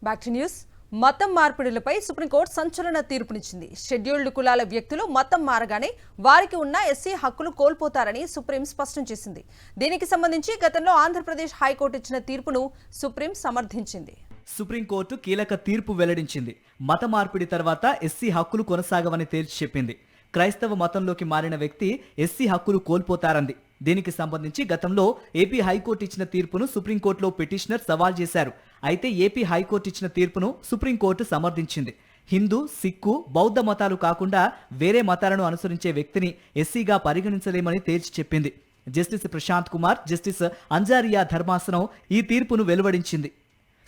Back to news. మతం మార్పిడులపై supreme court సంచలన తీర్పునిచ్చింది. Scheduled కులాల వ్యక్తులు మతం మారగానే వారికి ఉన్న ఎస్సీ హక్కులు కోల్పోతారని సుప్రీం స్పష్టం చేసింది. దీనికి సంబంధించి గతంలో ఆంధ్రప్రదేశ్ హైకోర్టు ఇచ్చిన తీర్పును సుప్రీం సమర్థించింది. సుప్రీంకోర్టు కీలక తీర్పు వెల్లడించింది. మత మార్పిడి తర్వాత ఎస్సీ హక్కులు కొనసాగవని తేల్చి చెప్పింది. క్రైస్తవ మతంలోకి మారిన వ్యక్తి ఎస్సీ హక్కులు కోల్పోతారంది. దీనికి సంబంధించి గతంలో ఏపీ హైకోర్టు ఇచ్చిన తీర్పును సుప్రీంకోర్టులో పిటిషనర్ సవాల్ చేశారు. అయితే ఏపీ హైకోర్టు ఇచ్చిన తీర్పును సుప్రీంకోర్టు సమర్థించింది. హిందూ, సిక్కు, బౌద్ధ మతాలు కాకుండా వేరే మతాలను అనుసరించే వ్యక్తిని ఎస్సీగా పరిగణించలేమని తేల్చి చెప్పింది. జస్టిస్ ప్రశాంత్ కుమార్, జస్టిస్ అంజారియా ధర్మాసనం ఈ తీర్పును వెలువడించింది.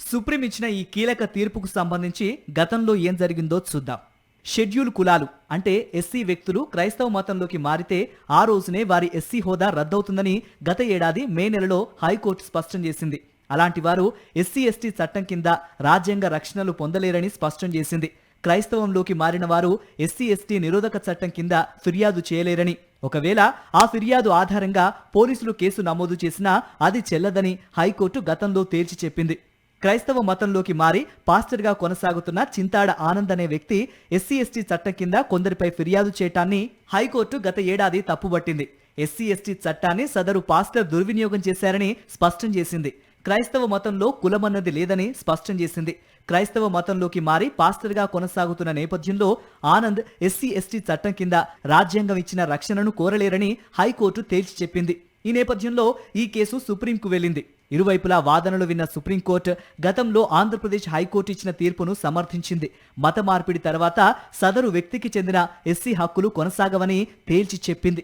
సుప్రీం ఇచ్చిన ఈ కీలక తీర్పుకు సంబంధించి గతంలో ఏం జరిగిందో చూద్దాం. షెడ్యూల్ కులాలు అంటే ఎస్సీ వ్యక్తులు క్రైస్తవ మతంలోకి మారితే ఆ రోజునే వారి ఎస్సీ హోదా రద్దవుతుందని గత ఏడాది మే నెలలో హైకోర్టు స్పష్టం చేసింది. అలాంటి వారు ఎస్సీ ఎస్టీ చట్టం కింద రాజ్యాంగ రక్షణలు పొందలేరని స్పష్టం చేసింది. క్రైస్తవంలోకి మారిన వారు ఎస్సీ ఎస్టీ నిరోధక చట్టం కింద ఫిర్యాదు చేయలేరని, ఒకవేళ ఆ ఫిర్యాదు ఆధారంగా పోలీసులు కేసు నమోదు చేసినా అది చెల్లదని హైకోర్టు గతంలో తేల్చి చెప్పింది. క్రైస్తవ మతంలోకి మారి పాస్టర్గా కొనసాగుతున్న చింతాడ ఆనంద్ అనే వ్యక్తి ఎస్సీ ఎస్టీ చట్టం కింద కొందరిపై ఫిర్యాదు చేయటాన్ని హైకోర్టు గత ఏడాది తప్పుబట్టింది. ఎస్సీ ఎస్టీ చట్టాన్ని సదరు పాస్టర్ దుర్వినియోగం చేశారని స్పష్టం చేసింది. క్రైస్తవ మతంలో కులమన్నది లేదని స్పష్టం చేసింది. క్రైస్తవ మతంలోకి మారి పాస్టర్గా కొనసాగుతున్న నేపథ్యంలో ఆనంద్ ఎస్సీ ఎస్టీ చట్టం కింద రాజ్యాంగం ఇచ్చిన రక్షణను కోరలేరని హైకోర్టు తేల్చి చెప్పింది. ఈ నేపథ్యంలో ఈ కేసు సుప్రీంకు వెళ్లింది. ఇరువైపులా వాదనలు విన్న సుప్రీంకోర్టు గతంలో ఆంధ్రప్రదేశ్ హైకోర్టు ఇచ్చిన తీర్పును సమర్థించింది. మత మార్పిడి తర్వాత సదరు వ్యక్తికి చెందిన ఎస్సీ హక్కులు కొనసాగవని తేల్చి చెప్పింది.